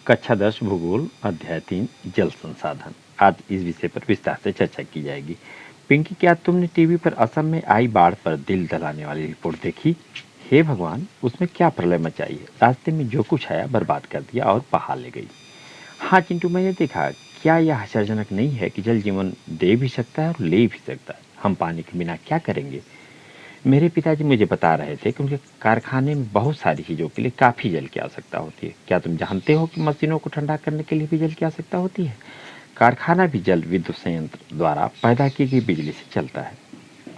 कक्षा 10 भूगोल अध्याय 3 जल संसाधन। आज इस विषय पर विस्तार से चर्चा की जाएगी। पिंकी, क्या तुमने टीवी पर असम में आई बाढ़ पर दिल दहलाने वाली रिपोर्ट देखी? हे भगवान, उसमें क्या प्रलय मचाई है। रास्ते में जो कुछ आया बर्बाद कर दिया और बहा ले गई। हाँ चिंटू, मैंने देखा। क्या यह आश्चर्यजनक नहीं है कि जल जीवन दे भी सकता है और ले भी सकता है। हम पानी के बिना क्या करेंगे। मेरे पिताजी मुझे बता रहे थे कि उनके कारखाने में बहुत सारी चीज़ों के लिए काफ़ी जल की आवश्यकता होती है। क्या तुम जानते हो कि मशीनों को ठंडा करने के लिए भी जल की आवश्यकता होती है? कारखाना भी जल विद्युत संयंत्र द्वारा पैदा की गई बिजली से चलता है।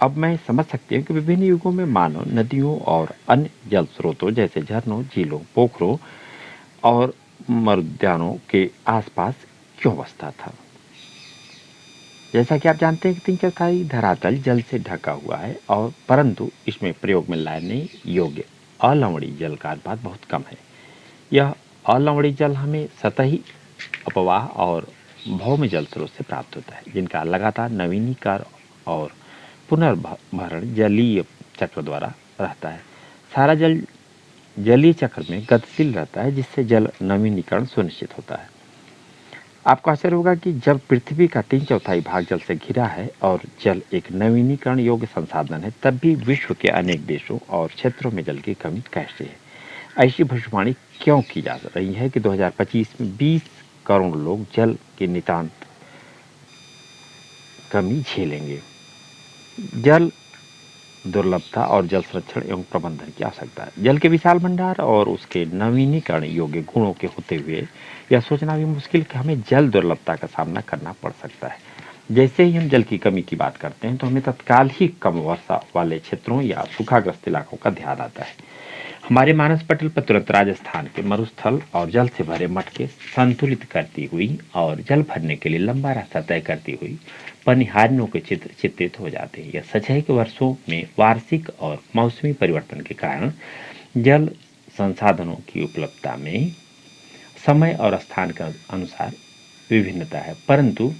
अब मैं समझ सकती हूँ कि विभिन्न युगों में मानव नदियों और अन्य जल स्रोतों जैसे झरनों, झीलों, पोखरों और मरुद्यानों के आसपास क्यों बसता था। जैसा कि आप जानते हैं कि 3/4 धरातल जल से ढका हुआ है और परंतु इसमें प्रयोग में लाने योग्य अलवणीय जल का अनुपात बहुत कम है। यह अलवणीय जल हमें सतही अपवाह और भौम जल स्रोत से प्राप्त होता है, जिनका लगातार नवीनीकरण और पुनर्भरण जलीय चक्र द्वारा रहता है। सारा जल जलीय चक्र में गतिशील रहता है, जिससे जल नवीनीकरण सुनिश्चित होता है। आपको आश्चर्य होगा कि जब पृथ्वी का 3/4 भाग जल से घिरा है और जल एक नवीनीकरण योग्य संसाधन है, तब भी विश्व के अनेक देशों और क्षेत्रों में जल की कमी कैसे है। ऐसी भविष्यवाणी क्यों की जा रही है कि 2025 में 20 करोड़ लोग जल की नितांत कमी झेलेंगे। जल दुर्लभता और जल संरक्षण एवं प्रबंधन की आवश्यकता है। जल के विशाल भंडार और उसके नवीनीकरण योग्य गुणों के होते हुए यह सोचना भी मुश्किल कि हमें जल दुर्लभता का सामना करना पड़ सकता है। जैसे ही हम जल की कमी की बात करते हैं तो हमें तत्काल ही कम वर्षा वाले क्षेत्रों या सूखाग्रस्त इलाकों का ध्यान आता है। हमारे मानस पटल पर तुरंत राजस्थान के मरुस्थल और जल से भरे मटके संतुलित करती हुई और जल भरने के लिए लंबा रास्ता तय करती हुई पनिहारियों के चित्र चित्रित हो जाते हैं। यह सच है कि वर्षों में वार्षिक और मौसमी परिवर्तन के कारण जल संसाधनों की उपलब्धता में समय और स्थान के अनुसार विभिन्नता है, परंतु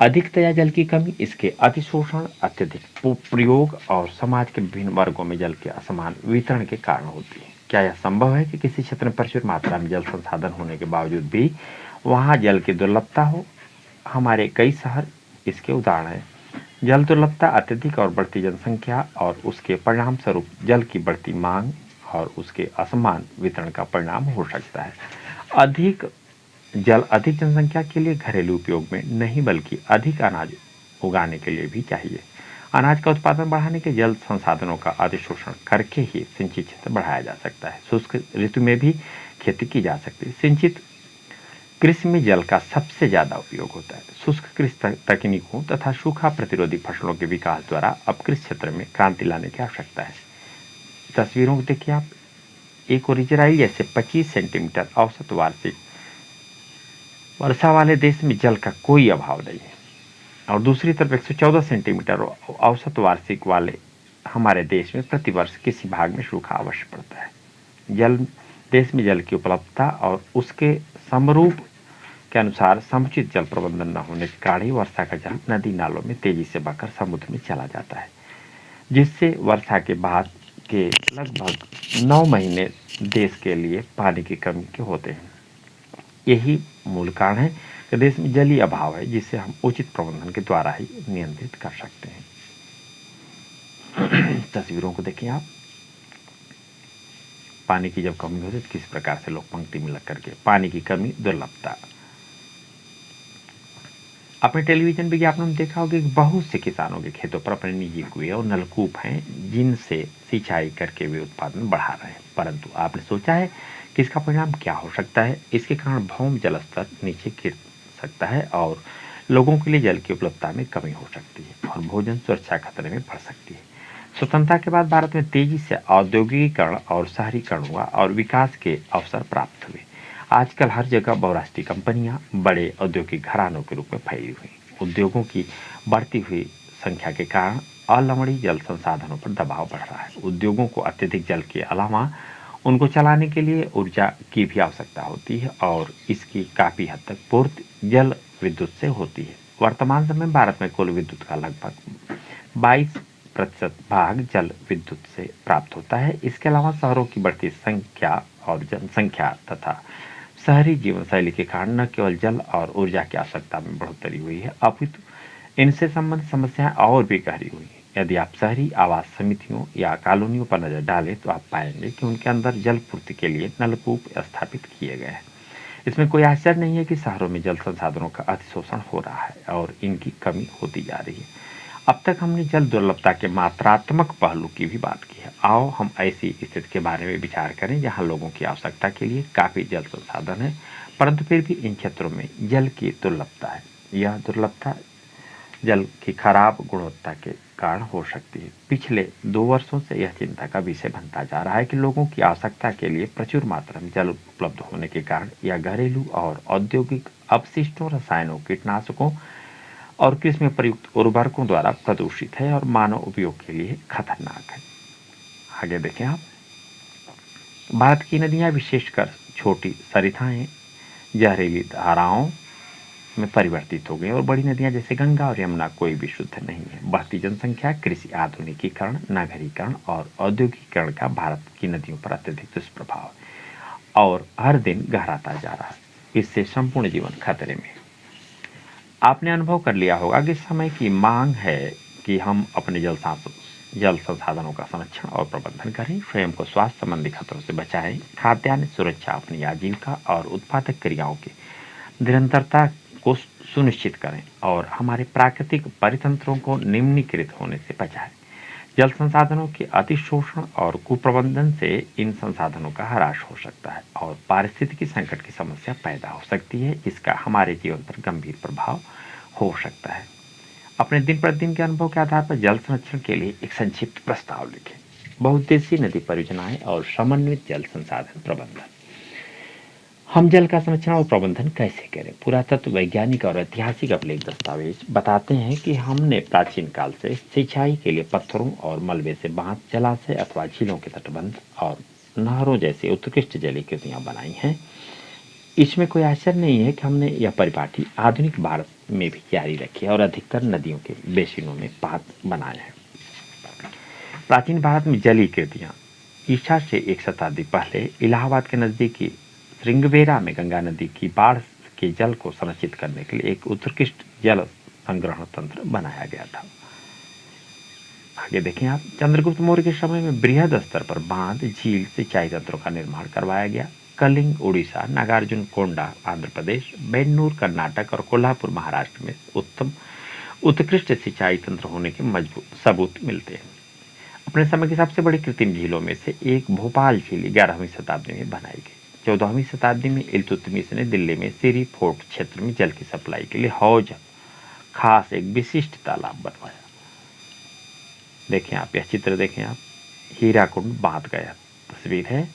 अधिकतया जल की कमी, इसके अतिशोषण, अत्यधिक प्रयोग और समाज के विभिन्न वर्गों में जल के असमान वितरण के कारण होती है। क्या यह संभव है कि किसी क्षेत्र में प्रचुर मात्रा में जल संसाधन होने के बावजूद भी वहां जल की दुर्लभता हो? हमारे कई शहर इसके उदाहरण हैं। जल दुर्लभता अत्यधिक और बढ़ती जनसंख्या और उसके परिणाम स्वरूप जल की बढ़ती मांग और उसके असमान वितरण का परिणाम हो सकता है। अधिक जल अधिक जनसंख्या के लिए घरेलू उपयोग में नहीं बल्कि अधिक अनाज उगाने के लिए भी चाहिए। अनाज का उत्पादन बढ़ाने के जल संसाधनों का अधिशोषण करके ही सिंचित क्षेत्र बढ़ाया जा सकता है। शुष्क ऋतु में भी खेती की जा सकती है। सिंचित कृषि में जल का सबसे ज्यादा उपयोग होता है। शुष्क कृषि तकनीकों तथा सूखा प्रतिरोधी फसलों के विकास द्वारा अब कृषि क्षेत्र में क्रांति लाने की आवश्यकता है। तस्वीरों को देखिए आप। एक और इजराइल जैसे 25 सेंटीमीटर औसत वार्षिक वर्षा वाले देश में जल का कोई अभाव नहीं है और दूसरी तरफ 114 सेंटीमीटर औसत वार्षिक वाले हमारे देश में प्रतिवर्ष किसी भाग में सूखा अवश्य पड़ता है। जल देश में जल की उपलब्धता और उसके समरूप के अनुसार समुचित जल प्रबंधन न होने के कारण ही वर्षा का जल नदी नालों में तेजी से बहकर समुद्र में चला जाता है, जिससे वर्षा के बाद के लगभग 9 महीने देश के लिए पानी की कमी के होते हैं। यही मूल कारण है कि देश में जलीय अभाव है, जिसे हम उचित प्रबंधन के द्वारा ही नियंत्रित कर सकते हैं। तस्वीरों को देखें आप। पानी की जब कमी होती है तो किस प्रकार से लोग पंक्ति में लग करके पानी की कमी, दुर्लभता। अपने टेलीविजन विज्ञापन में देखा होगा कि बहुत से किसानों के खेतों पर अपने निजी कुएं और नलकूप हैं, जिनसे सिंचाई करके वे उत्पादन बढ़ा रहे हैं। परंतु आपने सोचा है कि इसका परिणाम क्या हो सकता है? इसके कारण भौम जल स्तर नीचे गिर सकता है और लोगों के लिए जल की उपलब्धता में कमी हो सकती है और भोजन सुरक्षा खतरे में पड़ सकती है। स्वतंत्रता के बाद भारत में तेजी से औद्योगिकीकरण और शहरीकरण हुआ और विकास के अवसर प्राप्त हुए। आजकल हर जगह बहुराष्ट्रीय कंपनियां बड़े औद्योगिक घरानों के रूप में फैली हुई। उद्योगों की बढ़ती हुई संख्या के कारण अलवणीय जल संसाधनों पर दबाव बढ़ रहा है। उद्योगों को अत्यधिक जल के अलावा उनको चलाने के लिए ऊर्जा की भी आवश्यकता होती है और इसकी काफी हद तक पूर्ति जल विद्युत से होती है। वर्तमान समय में भारत में कुल विद्युत का लगभग 22% भाग जल विद्युत से प्राप्त होता है। इसके अलावा शहरों की बढ़ती संख्या और जनसंख्या तथा शहरी जीवन शैली के कारण न केवल जल और ऊर्जा की आवश्यकता में बढ़ोतरी हुई है, अपितु इनसे संबंधित समस्याएं और भी गहरी हुई हैं। यदि आप शहरी आवास समितियों या कॉलोनियों पर नजर डालें तो आप पाएंगे कि उनके अंदर जल पूर्ति के लिए नलकूप स्थापित किए गए हैं। इसमें कोई आश्चर्य नहीं है कि शहरों में जल संसाधनों का अतिशोषण हो रहा है और इनकी कमी होती जा रही है। अब तक हमने जल दुर्लभता के मात्रात्मक पहलू की भी बात की है। आओ हम ऐसी स्थिति के बारे में विचार करें जहां लोगों की आवश्यकता के लिए काफी जल संसाधन है, परंतु फिर भी इन क्षेत्रों में जल की दुर्लभता है। यह दुर्लभता जल की खराब गुणवत्ता के कारण हो सकती है। पिछले 2 वर्षों से यह चिंता का विषय बनता जा रहा है कि लोगों की आवश्यकता के लिए प्रचुर मात्रा में जल उपलब्ध होने के कारण यह घरेलू और औद्योगिक अपशिष्टों, रसायनों, कीटनाशकों और कृषि में प्रयुक्त उर्वरकों द्वारा प्रदूषित है और मानव उपयोग के लिए खतरनाक है। आगे देखें आप। भारत की नदियां विशेषकर छोटी सरिताएं जहरीली धाराओं में परिवर्तित हो गई और बड़ी नदियां जैसे गंगा और यमुना कोई भी शुद्ध नहीं है। बढ़ती जनसंख्या, कृषि आधुनिकीकरण, नगरीकरण और औद्योगिकीकरण का भारत की नदियों पर अत्यधिक दुष्प्रभाव है और हर दिन गहराता जा रहा है। इससे संपूर्ण जीवन खतरे में है। आपने अनुभव कर लिया होगा कि समय की मांग है कि हम अपने जल संसाधनों का संरक्षण और प्रबंधन करें, स्वयं को स्वास्थ्य संबंधी खतरों से बचाएं, खाद्यान्न सुरक्षा, अपनी आजीविका और उत्पादक क्रियाओं की निरंतरता को सुनिश्चित करें और हमारे प्राकृतिक परितंत्रों को निम्नीकृत होने से बचाएं। जल संसाधनों के अतिशोषण और कुप्रबंधन से इन संसाधनों का ह्रास हो सकता है और पारिस्थितिकी संकट की समस्या पैदा हो सकती है, जिसका हमारे जीवन पर गंभीर प्रभाव हो सकता है। अपने दिन प्रतिदिन के अनुभव के आधार पर जल संरक्षण के लिए एक संक्षिप्त प्रस्ताव लिखें। बहुउद्देशीय नदी परियोजनाएं और समन्वित जल संसाधन प्रबंधन। हम जल का संरक्षण और प्रबंधन कैसे करें? पुरातत्व, वैज्ञानिक और ऐतिहासिक अभिलेख दस्तावेज बताते हैं कि हमने प्राचीन काल से सिंचाई के लिए पत्थरों और मलबे से बांध, जलाशय अथवा झीलों के तटबंध और नहरों जैसी उत्कृष्ट जलीय कृतियां बनाई हैं। इसमें कोई आश्चर्य नहीं है कि हमने यह परिपाटी आधुनिक भारत में भी जारी रखी है और अधिकतर नदियों के बेसिनों में बांध बनाए हैं। प्राचीन भारत में जलीय कृतियां ईसा से 1 शताब्दी पहले इलाहाबाद के नजदीकी श्रृंगबेरा में गंगा नदी की बाढ़ के जल को संरक्षित करने के लिए एक उत्कृष्ट जल संग्रहण तंत्र बनाया गया था। आगे देखें आप। चंद्रगुप्त मौर्य के समय में बृहद स्तर पर बांध, झील, सिंचाई तंत्रों का निर्माण करवाया गया। कलिंग उड़ीसा, नागार्जुन कोंडा आंध्र प्रदेश, बेन्नूर कर्नाटक और कोल्हापुर महाराष्ट्र में उत्कृष्ट सिंचाई तंत्र होने के मजबूत सबूत मिलते हैं। अपने समय की सबसे बड़ी कृत्रिम झीलों में से एक भोपाल झील 11वीं शताब्दी में बनाई गई। 14वीं शताब्दी में इल्तुतमिश ने दिल्ली में सिरी फोर्ट क्षेत्र में जल की सप्लाई के लिए हौज खास एक विशिष्ट तालाब बनवाया। देखें आप, यह चित्र देखें आप। हीराकुंड बांध गया तस्वीर है।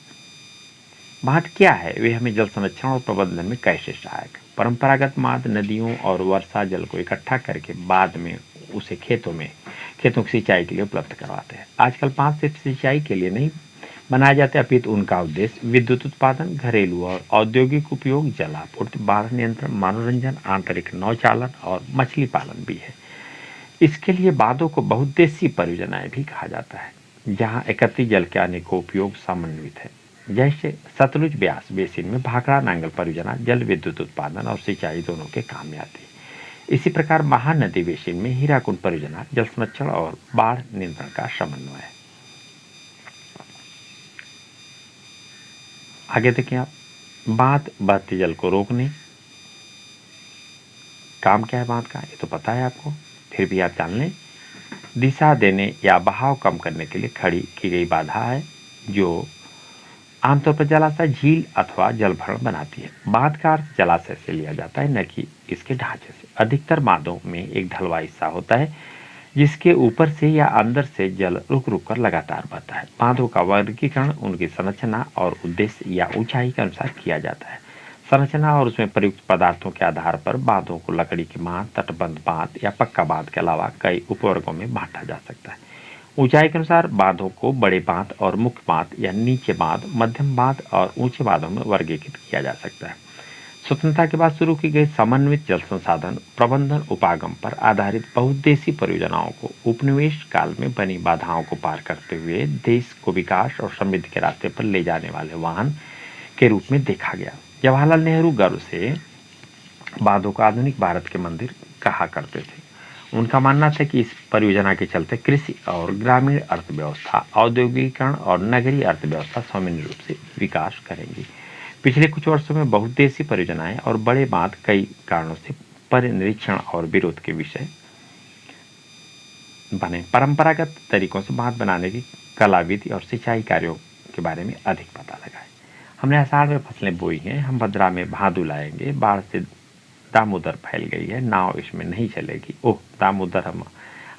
बांध क्या है, वे हमें जल संरक्षण और प्रबंधन में कैसे सहायक? परंपरागत बांध नदियों और वर्षा जल को इकट्ठा करके बाद में उसे खेतों की सिंचाई के लिए उपलब्ध करवाते हैं। आजकल बांध सिर्फ सिंचाई के लिए नहीं बनाए जाते, अपितु उनका उद्देश्य विद्युत उत्पादन, घरेलू और औद्योगिक उपयोग, जलापूर्ति, बाढ़ नियंत्रण, मनोरंजन, आंतरिक नौचालन और मछली पालन भी है। इसके लिए बांधों को बहुउद्देशीय परियोजनाएं भी कहा जाता है, जहां एकत्रित जल के अनेकों उपयोग समन्वित है। जैसे सतलुज ब्यास बेसिन में भाखड़ा नांगल परियोजना जल विद्युत उत्पादन और सिंचाई दोनों के काम में आती है। इसी प्रकार महानदी बेसिन में हीराकुंड परियोजना जल संरक्षण और बाढ़ नियंत्रण का समन्वय है। आगे देखें आप। बांध बहते जल को रोकने, काम क्या है बांध का, ये तो पता है आपको, फिर भी आप जान लें। दिशा देने या बहाव कम करने के लिए खड़ी की गई बाधा है, जो आमतौर पर जलाशय, झील अथवा जलभरण बनाती है। बांध का अर्थ जलाशय से लिया जाता है, न कि इसके ढांचे से। अधिकतर बांधों में एक ढलुआ हिस्सा होता है जिसके ऊपर से या अंदर से जल रुक रुक कर लगातार बहता है। बांधों का वर्गीकरण उनकी संरचना और उद्देश्य या ऊंचाई के अनुसार किया जाता है। संरचना और उसमें प्रयुक्त पदार्थों के आधार पर बांधों को लकड़ी के बांध, तटबंध बांध या पक्का बांध के अलावा कई उपवर्गों में बांटा जा सकता है। ऊंचाई के अनुसार बांधों को बड़े बांध और मुख्य बांध या नीचे बांध, मध्यम बांध और ऊंचे बांधों में वर्गीकृत किया जा सकता है। स्वतंत्रता के बाद शुरू की गई समन्वित जल संसाधन प्रबंधन उपागम पर आधारित बहुउद्देशीय परियोजनाओं को उपनिवेश काल में बनी बाधाओं को पार करते हुए देश को विकास और समृद्धि के रास्ते पर ले जाने वाले वाहन के रूप में देखा गया। जवाहरलाल नेहरू गर्व से बांधों को आधुनिक भारत के मंदिर कहा करते थे। उनका मानना था कि इस परियोजना के चलते कृषि और ग्रामीण अर्थव्यवस्था, औद्योगिकीकरण और नगरीय अर्थव्यवस्था सामान्य रूप से विकास करेंगी। पिछले कुछ वर्षों में बहुउद्देशीय परियोजनाएं और बड़े बांध कई कारणों से परिनिरीक्षण और विरोध के विषय बने। परंपरागत तरीकों से बांध बनाने की कला, विधि और सिंचाई कार्यों के बारे में अधिक पता लगाए। हमने आषाढ़ में फसलें बोई हैं, हम भद्रा में भादू लाएंगे, बाढ़ से दामोदर फैल गई है, नाव इसमें नहीं चलेगी, ओह दामोदर हम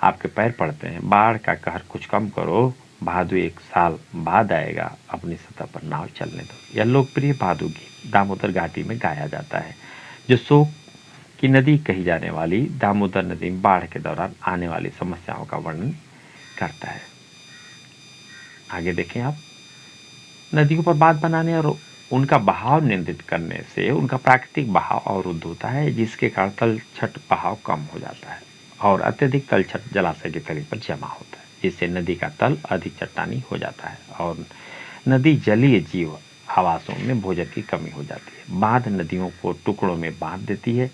आपके पैर पड़ते हैं, बाढ़ का कहर कुछ कम करो, भादू 1 साल बाद आएगा, अपनी सतह पर नाव चलने दो। यह लोकप्रिय भादू गीत दामोदर घाटी में गाया जाता है, जो शोक की नदी कही जाने वाली दामोदर नदी में बाढ़ के दौरान आने वाली समस्याओं का वर्णन करता है। आगे देखें आप, नदियों पर बांध बनाने और उनका बहाव नियंत्रित करने से उनका प्राकृतिक बहाव अवरुद्ध होता है, जिसके कारण तलछट बहाव कम हो जाता है और अत्यधिक तलछट जलाशय के तल पर जमा होता है, जिससे नदी का तल अधिक चट्टानी हो जाता है और नदी जलीय जीव आवासों में भोजन की कमी हो जाती है। बांध नदियों को टुकड़ों में बांध देती है,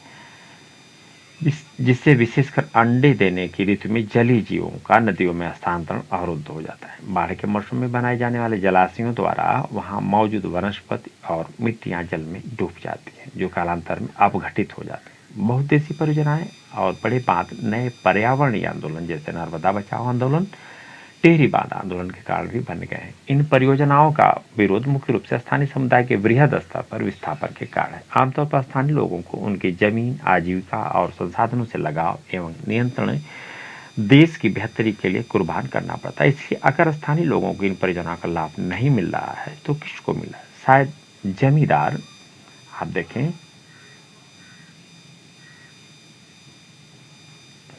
जिससे विशेषकर अंडे देने की ऋतु में जलीय जीवों का नदियों में हस्तांतरण अवरुद्ध हो जाता है। बाढ़ के मौसम में बनाए जाने वाले जलाशयों द्वारा वहां मौजूद वनस्पति और मिट्टियां जल में डूब जाती हैं, जो कालांतर में अपघटित हो जाते हैं। बहुउद्देशीय परियोजनाएं और बड़े बांध नए पर्यावरणीय आंदोलन जैसे नर्मदा बचाओ आंदोलन, टिहरी बांध आंदोलन के कारण भी बन गए हैं। इन परियोजनाओं का विरोध मुख्य रूप से स्थानीय समुदाय के वृहद स्तर पर विस्थापन के कारण है। आमतौर पर स्थानीय लोगों को उनकी जमीन, आजीविका और संसाधनों से लगाव एवं नियंत्रण देश की बेहतरी के लिए कुर्बान करना पड़ता है। इसलिए अगर स्थानीय लोगों को इन परियोजनाओं का लाभ नहीं मिल रहा है तो किसको मिला है? शायद जमींदार। आप देखें,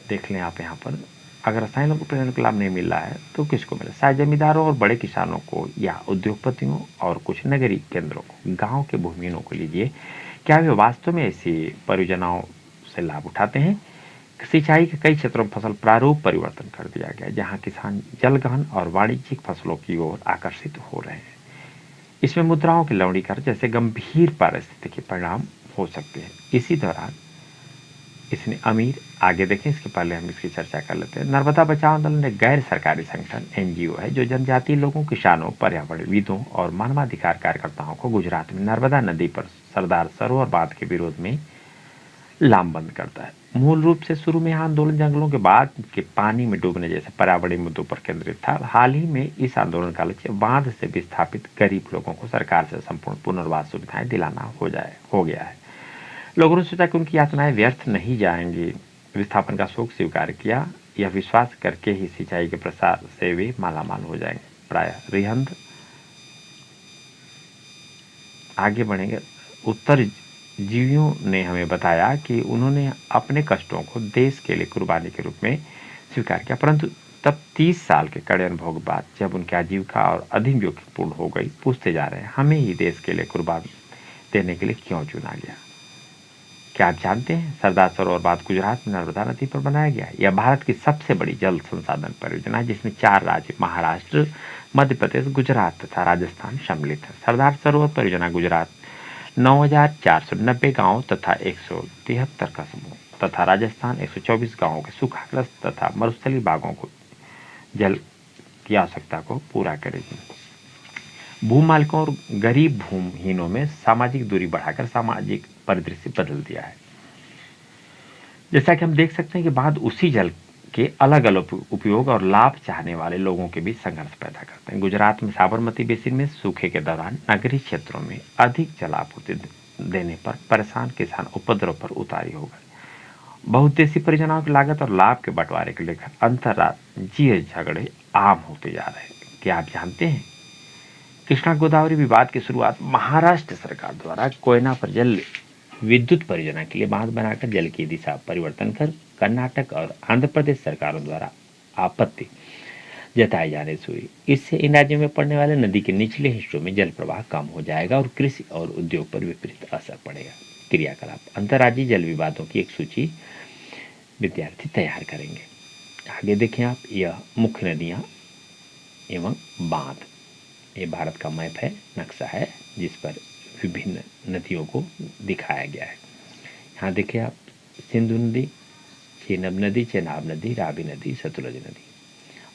देख लें आप यहाँ पर, अगर स्थानीय लोगों को परियोजना का लाभ नहीं मिल रहा है तो किसको मिला? शायद जमींदारों और बड़े किसानों को, या उद्योगपतियों और कुछ नगरीय केंद्रों को। गांव के भूमिहीनों को लीजिए, क्या वे वास्तव में ऐसी परियोजनाओं से लाभ उठाते हैं? सिंचाई के कई क्षेत्रों में फसल प्रारूप परिवर्तन कर दिया गया, जहां किसान जलगहन और वाणिज्यिक फसलों की ओर आकर्षित हो रहे हैं। इसमें मुद्राओं के लवणीकरण जैसे गंभीर पारिस्थितिकी परिणाम हो सकते हैं। इसी दौरान इसने अमीर, आगे देखें, इसके पहले हम इसकी चर्चा कर लेते हैं। नर्मदा बचाओ आंदोलन एक गैर सरकारी संगठन एनजीओ है, जो जनजातीय लोगों, किसानों, पर्यावरणविदों और मानवाधिकार कार्यकर्ताओं को गुजरात में नर्मदा नदी पर सरदार सरोवर बांध के विरोध में लामबंद करता है। मूल रूप से शुरू में आंदोलन जंगलों के बाद के पानी में डूबने जैसे पर्यावरणीय मुद्दों पर केंद्रित था। हाल ही में इस आंदोलन का लक्ष्य बांध से विस्थापित गरीब लोगों को सरकार से संपूर्ण पुनर्वास सुविधाएं दिलाना हो गया है। लोगों ने सोचा कि उनकी यातनाएं व्यर्थ नहीं जाएंगी, विस्थापन का शोक स्वीकार किया, यह विश्वास करके ही सिंचाई के प्रसार से वे मालामाल हो जाएंगे। प्राय रिहंद, आगे बढ़ेंगे। उत्तर जीवियों ने हमें बताया कि उन्होंने अपने कष्टों को देश के लिए कुर्बानी के रूप में स्वीकार किया, परंतु तब 30 साल के कड़े अनुभव के बाद जब उनकी आजीविका और अधिक जोखिमपूर्ण हो गई, पूछते जा रहे हैं, हमें ही देश के लिए कुर्बान देने के लिए क्यों चुना गया? क्या आप जानते हैं, सरदार सरोवर बांध गुजरात में नर्मदा नदी पर बनाया गया है। यह भारत की सबसे बड़ी जल संसाधन परियोजना है, जिसमें 4 राज्य महाराष्ट्र, मध्य प्रदेश, गुजरात तथा राजस्थान सम्मिलित है। सरदार सरोवर परियोजना गुजरात 9,490 गांवों तथा 173 कस्बों तथा राजस्थान 124 गांवों के सूखाग्रस्त तथा मरुस्थलीय भागों को जल की आवश्यकता को पूरा करेगी। भूमालिकों और गरीब भूमिहीनों में सामाजिक दूरी बढ़ाकर सामाजिक परिदृश्य बदल दिया है। जैसा कि हम देख सकते हैं कि बांध उसी जल के अलग अलग उपयोग और लाभ चाहने वाले लोगों के बीच संघर्ष पैदा करते हैं। गुजरात में साबरमती बेसिन में सूखे के दौरान नगरीय क्षेत्रों में अधिक जल आपूर्ति देने पर परेशान किसान उपद्रव पर उतारी हो गए। बहुउद्देशीय परियोजनाओं की लागत और लाभ के बंटवारे को लेकर अंतर्राज्यीय झगड़े आम होते जा रहे हैं। क्या आप जानते हैं, कृष्णा गोदावरी विवाद की शुरुआत महाराष्ट्र सरकार द्वारा कोयना पर जल विद्युत परियोजना के लिए बांध बनाकर जल की दिशा परिवर्तन कर कर्नाटक और आंध्र प्रदेश सरकारों द्वारा आपत्ति जताए जाने से हुई। इससे इन राज्यों में पड़ने वाले नदी के निचले हिस्सों में जल प्रवाह कम हो जाएगा और कृषि और उद्योग पर विपरीत असर पड़ेगा। क्रियाकलाप, अंतर्राज्यीय जल विवादों की एक सूची विद्यार्थी तैयार करेंगे। आगे देखें आप, यह मुख्य नदियाँ एवं बांध, ये भारत का मैप है, नक्शा है, जिस पर विभिन्न नदियों को दिखाया गया है। यहाँ देखिए आप, सिंधु नदी, चेनाब नदी, रावी नदी, सतलुज नदी,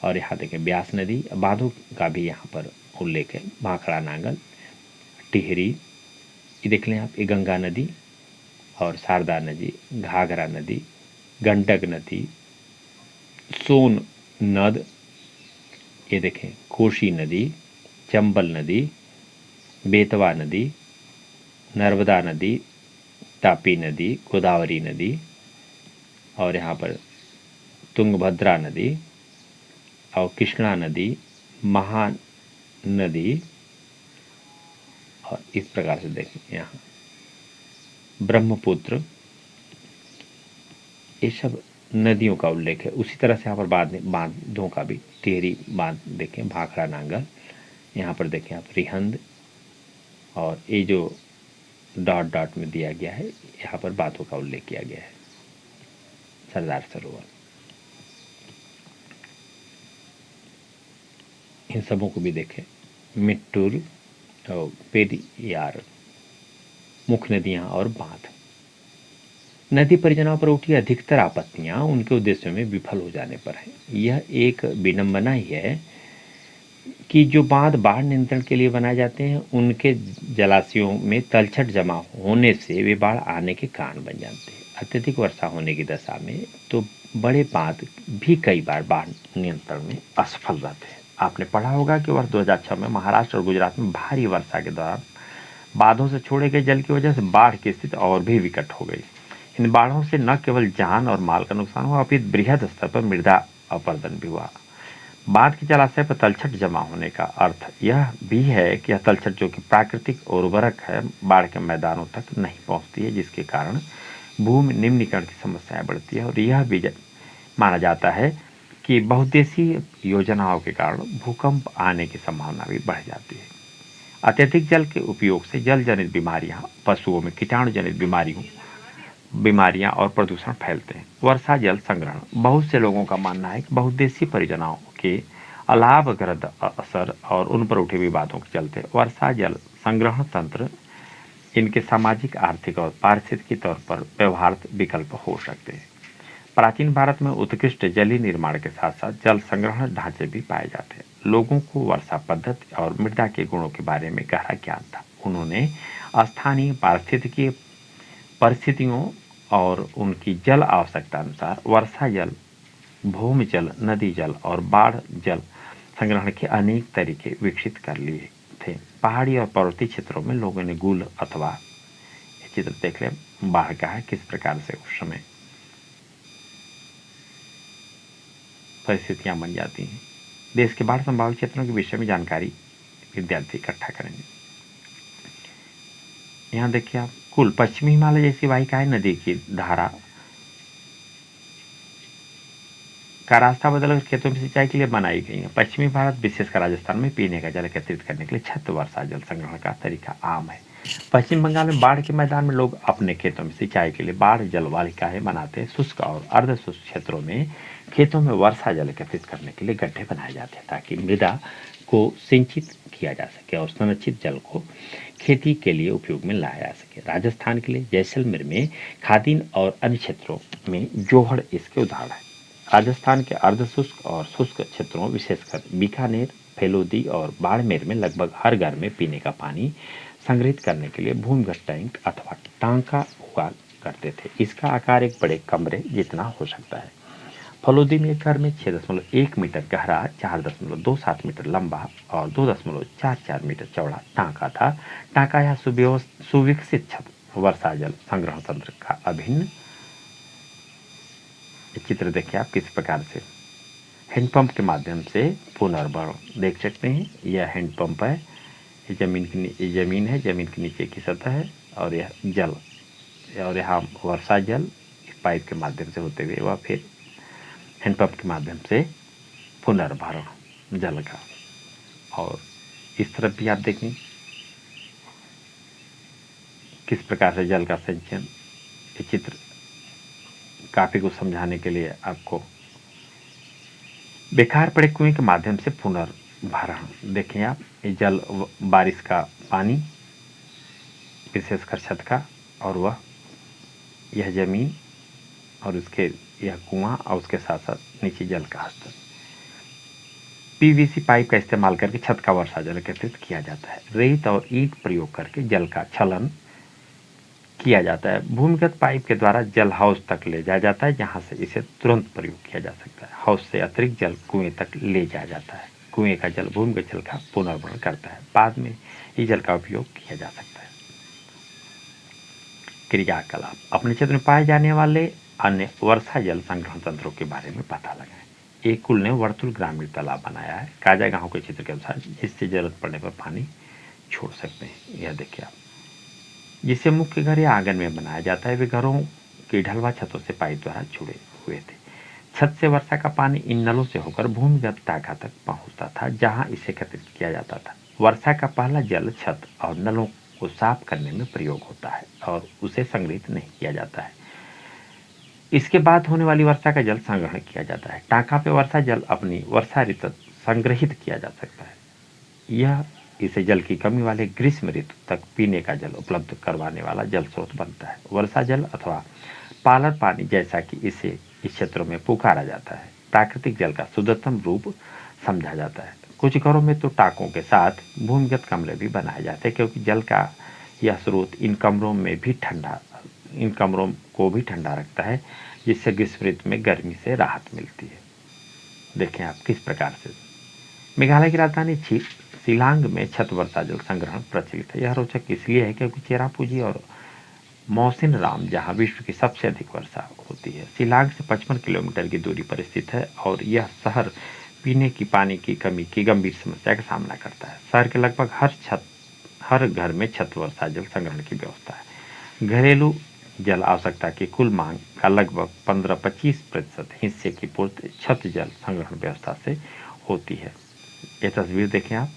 और यहाँ देखें ब्यास नदी, बांधों का भी यहाँ पर उल्लेख है। भाखड़ा नांगल, टिहरी, ये देख लें आप, ये गंगा नदी और शारदा नदी, घाघरा नदी, गंडक नदी, सोन नद, ये देखें कोशी नदी, चंबल नदी, बेतवा नदी, नर्मदा नदी, तापी नदी, गोदावरी नदी, और यहाँ पर तुंगभद्रा नदी और कृष्णा नदी, महानदी, और इस प्रकार से देखें यहाँ ब्रह्मपुत्र, ये सब नदियों का उल्लेख है। उसी तरह से यहाँ पर बांधों का भी, टिहरी बांध देखें, भाखड़ा नांगल, यहाँ पर देखें आप रिहंद, और ये जो डॉट डॉट में दिया गया है यहाँ पर बांधों का उल्लेख किया गया है। सरदार सरोवर, इन सबों को भी देखें, मिट्टूर और पेरियार, मुख्य नदियां और बांध। नदी परियोजनाओं पर उठी अधिकतर आपत्तियां उनके उद्देश्यों में विफल हो जाने पर है। यह एक विडंबना ही है कि जो बांध बाढ़ नियंत्रण के लिए बनाए जाते हैं, उनके जलाशयों में तलछट जमा होने से वे बाढ़ आने के कारण बन जाते हैं। अत्यधिक वर्षा होने की दशा में तो बड़े बांध भी कई बार बाढ़ नियंत्रण में असफल रहते हैं। आपने पढ़ा होगा कि वर्ष 2006 में महाराष्ट्र और गुजरात में भारी वर्षा के दौरान बांधों से छोड़े गए जल की वजह से बाढ़ की स्थिति और भी विकट हो गई। इन बाढ़ों से न केवल जान और माल का नुकसान हुआ, अपितु बृहद स्तर पर मृदा अपरदन भी हुआ। बांध के जलाशय पर तलछट जमा होने का अर्थ यह भी है कि यह तलछट, जो कि प्राकृतिक उर्वरक है, बाढ़ के मैदानों तक नहीं पहुंचती है, जिसके कारण भूमि निम्नीकरण की समस्याएं बढ़ती है। और यह भी माना जाता है कि बहुउद्देशीय योजनाओं के कारण भूकंप आने की संभावना भी बढ़ जाती है। अत्यधिक जल के उपयोग से जल जनित बीमारियां, पशुओं में कीटाणु जनित बीमारियां और प्रदूषण फैलते हैं। वर्षा जल संग्रहण, बहुत से लोगों का मानना है कि बहुउद्देशीय परियोजनाओं के अलाभग्रस्त असर और उन पर उठे विवादों के चलते वर्षा जल संग्रहण तंत्र इनके सामाजिक, आर्थिक और पारिस्थितिक तौर पर व्यवहार्य विकल्प हो सकते हैं। प्राचीन भारत में उत्कृष्ट जलीय निर्माण के साथ साथ जल संग्रहण ढांचे भी पाए जाते हैं। लोगों को वर्षा पद्धति और मृदा के गुणों के बारे में गहरा ज्ञान था। उन्होंने स्थानीय पारिस्थितिकी परिस्थितियों और उनकी जल आवश्यकता अनुसार वर्षा जल, भूमि जल, नदी जल और बाढ़ जल संग्रहण के अनेक तरीके विकसित कर लिए थे। पहाड़ी और पर्वतीय क्षेत्रों में लोगों ने गुल अथवा, ये चित्र देख लें, बाढ़ का है किस प्रकार से उस समय परिस्थितियां बन जाती हैं। देश के बाढ़ संभावित क्षेत्रों के विषय में जानकारी विद्यार्थी इकट्ठा करेंगे। यहाँ देखिए आप, कुल पश्चिमी हिमालय जैसी वाहिकाएं नदी की धारा का रास्ता बदलकर खेतों में सिंचाई के लिए बनाई गई है। पश्चिमी भारत, विशेषकर राजस्थान में पीने का जल एकत्रित करने के लिए छत वर्षा जल संग्रहण का तरीका आम है। पश्चिम बंगाल में बाढ़ के मैदान में लोग अपने खेतों में सिंचाई के लिए बाढ़ जल वाहिकाएं बनाते हैं। शुष्क और अर्ध शुष्क क्षेत्रों में खेतों में वर्षा जल एकत्रित करने के लिए गड्ढे बनाए जाते हैं ताकि मृदा को सिंचित किया जा सके और संरक्षित जल को खेती के लिए उपयोग में लाया जा सके। राजस्थान के लिए जैसलमेर में खादीन और अन्य क्षेत्रों में जोहड़ इसके उदाहरण है। राजस्थान के अर्ध शुष्क और शुष्क क्षेत्रों, विशेषकर बीकानेर, फैलोदी और बाड़मेर में लगभग हर घर में पीने का पानी संग्रहित करने के लिए भूमिगत टैंक अथवा टांका हुआ करते थे। इसका आकार एक बड़े कमरे जितना हो सकता है। फलोदी में एक घर में 6.1 मीटर गहरा, 4.27 मीटर लंबा और 2.44 मीटर चौड़ा टांका था। टांका या सुविकसित छत वर्षा जल संग्रहण तंत्र का अभिन्न चित्र देखिए आप किस प्रकार से हैंडपंप के माध्यम से पुनर्भरण देख सकते हैं। यह हैंडपंप है, ये जमीन है, जमीन के नीचे की सतह है और यह जल, और यहाँ वर्षा जल इस पाइप के माध्यम से होते हुए वह फिर हैंडपंप के माध्यम से पुनर्भरण जल का। और इस तरफ भी आप देखें किस प्रकार से जल का संचयन, ये चित्र काफी कुछ समझाने के लिए आपको। बेकार पड़े कुएं के माध्यम से पुनर्भरण देखें आप, ये जल, बारिश का पानी विशेषकर छत का, और वह यह जमीन और उसके यह कुआं और उसके साथ साथ नीचे जल का स्तर। पीवीसी पाइप का इस्तेमाल करके छत का वर्षा जल एकत्रित किया जाता है। रेत और ईंट प्रयोग करके जल का छलन किया जाता है। भूमिगत पाइप के द्वारा जल हाउस तक ले जाया जाता है, जहां से इसे तुरंत प्रयोग किया जा सकता है। हाउस से अतिरिक्त जल कुएं तक ले जाया जाता है। कुएं का जल भूमिगत जल का पुनर्भरण करता है। बाद में इस जल का उपयोग किया जा सकता है। क्रियाकलाप। अपने क्षेत्र में पाए जाने वाले अन्य वर्षा जल संग्रहण तंत्रों के बारे में पता लगाएं। एक कुल ने वर्तुल ग्रामीण तालाब बनाया है काजा गांव के क्षेत्र के अनुसार, जिससे जरूरत पड़ने पर पानी छोड़ सकते हैं। यह देखिए आप, जिसे मुख्य घर या आंगन में बनाया जाता है, वे घरों की ढलवा छतों से पाइप द्वारा जुड़े हुए थे। छत से वर्षा का पानी इन नलों से होकर भूमिगत टाका तक पहुंचता था, जहां इसे एकत्रित किया जाता था। वर्षा का पहला जल छत और नलों को साफ करने में प्रयोग होता है और उसे संग्रहित नहीं किया जाता है। इसके बाद होने वाली वर्षा का जल संग्रहण किया जाता है। टाका पे वर्षा जल अपनी वर्षा ऋतु संग्रहित किया जा सकता है। यह इसे जल की कमी वाले ग्रीष्म ऋतु तक पीने का जल उपलब्ध करवाने वाला जल स्रोत बनता है। वर्षा जल अथवा पालर पानी, जैसा कि इसे इस क्षेत्रों में पुकारा जाता है, प्राकृतिक जल का शुद्धतम रूप समझा जाता है। कुछ घरों में तो टाकों के साथ भूमिगत कमरे भी बनाए जाते हैं, क्योंकि जल का यह स्रोत इन कमरों को भी ठंडा रखता है, जिससे ग्रीष्म ऋतु में गर्मी से राहत मिलती है। देखें आप किस प्रकार से मेघालय की राजधानी शिलांग में छत वर्षा जल संग्रहण प्रचलित है। यह रोचक इसलिए है क्योंकि चेरापूंजी और मौसिन राम जहां विश्व की सबसे अधिक वर्षा होती है, शिलांग से 55 किलोमीटर की दूरी पर स्थित है, और यह शहर पीने की पानी की कमी की गंभीर समस्या का सामना करता है। शहर के लगभग हर घर में छत वर्षा जल संग्रहण की व्यवस्था है। घरेलू जल आवश्यकता की कुल मांग का लगभग 15-25% हिस्से की पूर्ति छत जल संग्रहण व्यवस्था से होती है। यह तस्वीर देखें आप।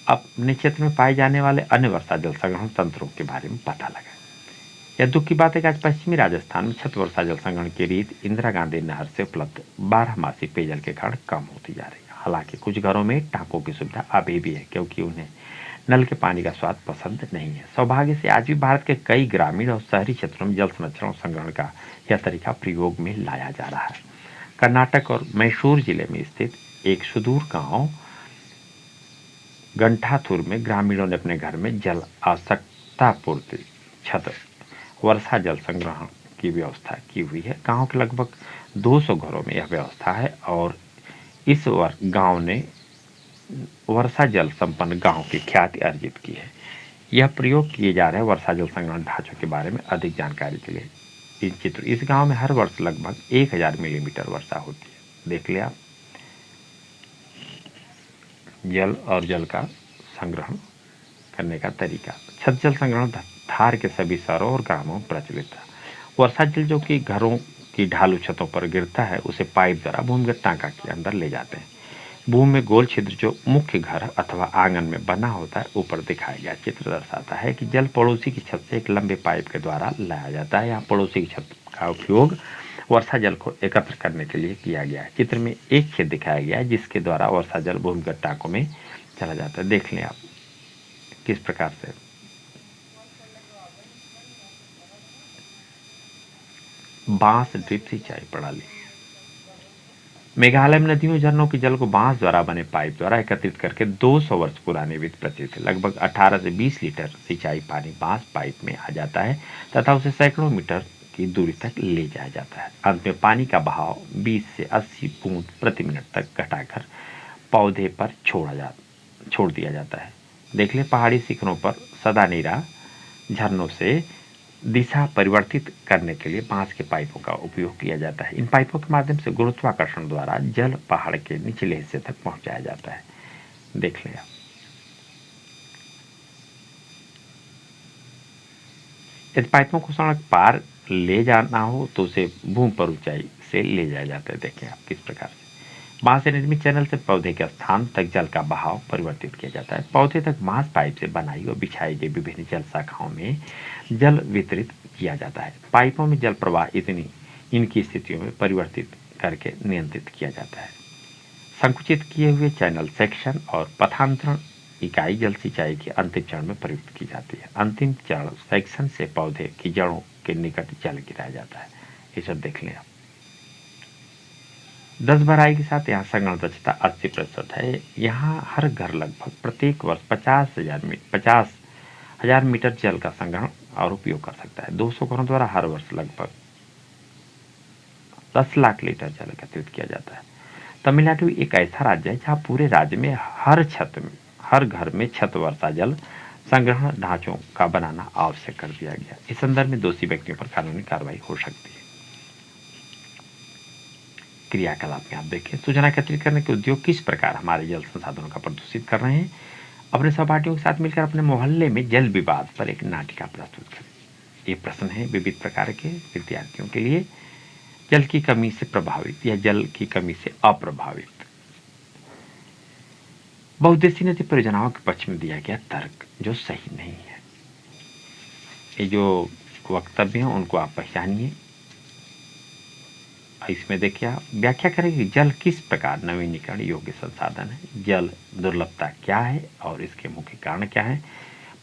अपने क्षेत्र में पाए जाने वाले अन्य वर्षा जल संग्रहण तंत्रों के बारे में पता लगाएं। यह दुख की बात है कि आज पश्चिमी राजस्थान में छत वर्षा जल संग्रहण की रीत इंदिरा गांधी नहर से उपलब्ध 12 मासी पेयजल के कारण कम होती जा रही है। हालांकि कुछ घरों में टांकों की सुविधा अभी भी है, क्योंकि उन्हें नल के पानी का स्वाद पसंद नहीं है। सौभाग्य से आज भी भारत के कई ग्रामीण और शहरी क्षेत्रों में जल संरक्षण और संग्रहण का यह तरीका प्रयोग में लाया जा रहा है। कर्नाटक और मैसूर जिले में स्थित एक सुदूर गांव गंठाथुर में ग्रामीणों ने अपने घर में जल आवश्यकता पूर्ति छत वर्षा जल संग्रहण की व्यवस्था की हुई है। गांव के लगभग 200 घरों में यह व्यवस्था है, और इस गांव ने वर्षा जल संपन्न गांव की ख्याति अर्जित की है। यह प्रयोग किए जा रहे वर्षा जल संग्रहण ढांचों के बारे में अधिक जानकारी के लिए इस गांव में हर वर्ष लगभग 1000 मिलीमीटर वर्षा होती है। देख लिया आप जल और जल का संग्रहण करने का तरीका। छत जल संग्रहण धार के सभी शहरों और ग्रामों में प्रचलित था। वर्षा जल जो कि घरों की ढालू छतों पर गिरता है, उसे पाइप द्वारा भूमिगत टांका के अंदर ले जाते हैं। भूमि में गोल छिद्र जो मुख्य घर अथवा आंगन में बना होता है, ऊपर दिखाया गया चित्र दर्शाता है कि जल पड़ोसी की छत से एक लंबे पाइप के द्वारा लाया जाता है। यहाँ पड़ोसी की छत का उपयोग वर्षा जल को एकत्र करने के लिए किया गया है। चित्र में एक खेत दिखाया गया है, जिसके द्वारा वर्षा जल भूमिगत टांकों में चला जाता है। देख लें आप किस प्रकार से बांस ड्रिप सिंचाई प्रणाली। मेघालय में नदियों झरनों के जल को बांस द्वारा बने पाइप द्वारा एकत्रित करके 200 वर्ष पुरानी विधि प्रचलित है। लगभग 18 से 20 लीटर सिंचाई पानी बांस पाइप में आ जाता है तथा उसे सैकड़ों मीटर की दूरी तक ले जाया जाता है। अंत में पानी का बहाव 20 से 80 बूंद प्रति मिनट तक घटाकर पौधे पर छोड़ दिया जाता है। देख ले पहाड़ी शिखरों पर सदानीरा झरनों से दिशा परिवर्तित करने के लिए बांस के पाइपों का उपयोग किया जाता है। इन पाइपों के माध्यम से गुरुत्वाकर्षण द्वारा जल पहाड़ के निचले हिस्से तक पहुंचाया जाता है। देख लें आप यदि पाइपों को सड़क पार ले जाना हो तो उसे भूमि पर ऊंचाई से ले जाया जाता है। देखें आप किस प्रकार से बांस से निर्मित चैनल से पौधे के स्थान तक जल का बहाव परिवर्तित किया जाता है। पौधे तक बांस पाइप से बनाई और बिछाई गई विभिन्न जल शाखाओं में जल वितरित किया जाता है। पाइपों में जल प्रवाह इनकी स्थितियों में परिवर्तित करके नियंत्रित किया जाता है। संकुचित किए हुए चैनल सेक्शन और पथांतरण इकाई जल सिंचाई के अंतिम चरण में प्रयुक्त की जाती है। अंतिम चरण सेक्शन से पौधे की जड़ों के निकट जल गिराया जाता है। ये सब देख लें आप। 10 भराई के साथ यहाँ संग्रहण दक्षता 80% है। यहाँ हर घर लगभग प्रत्येक वर्ष 50,000 मीटर जल का संग्रहण और उपयोग कर सकता है। 200 घरों द्वारा हर वर्ष लगभग 10 लाख लीटर जल एकत्रित किया जाता है। तमिलनाडु एक ऐसा राज्य है जहाँ पूरे राज्य में हर घर में छत वर्षा जल संग्रहण ढांचों का बनाना आवश्यक कर दिया गया। इस संदर्भ में दोषी व्यक्तियों पर कानूनी कार्रवाई हो सकती है। क्रियाकलाप में आप देखें, सूचना एकत्रित करने के उद्योग किस प्रकार हमारे जल संसाधनों का प्रदूषित कर रहे हैं। अपने सहपाठियों के साथ मिलकर अपने मोहल्ले में जल विवाद पर एक नाटिका प्रस्तुत करें। ये प्रश्न है विविध प्रकार के विद्यार्थियों के लिए। जल की कमी से प्रभावित या जल की कमी से अप्रभावित। बहुउद्देशीय नदी परियोजनाओं के पक्ष में दिया गया तर्क जो सही नहीं है। ये जो वक्तव्य हैं उनको आप पहचानिए। इसमें देखिए, आप व्याख्या करें कि जल किस प्रकार नवीनीकरण योग्य संसाधन है, जल दुर्लभता क्या है और इसके मुख्य कारण क्या है।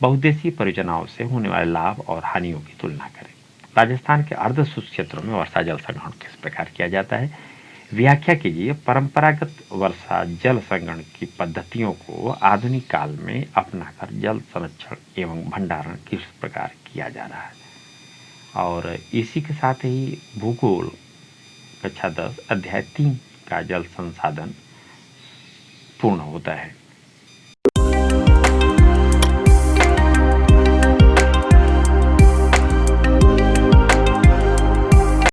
बहुउद्देशीय परियोजनाओं से होने वाले लाभ और हानियों की तुलना करें। राजस्थान के अर्ध शुष्क क्षेत्रों में वर्षा जल संग्रहण किस प्रकार किया जाता है। व्याख्या कीजिए, परंपरागत वर्षा जल संग्रहण की पद्धतियों को आधुनिक काल में अपनाकर जल संरक्षण एवं भंडारण किस प्रकार किया जा रहा है। और इसी के साथ ही भूगोल कक्षा 10 अध्याय 3 का जल संसाधन पूर्ण होता है।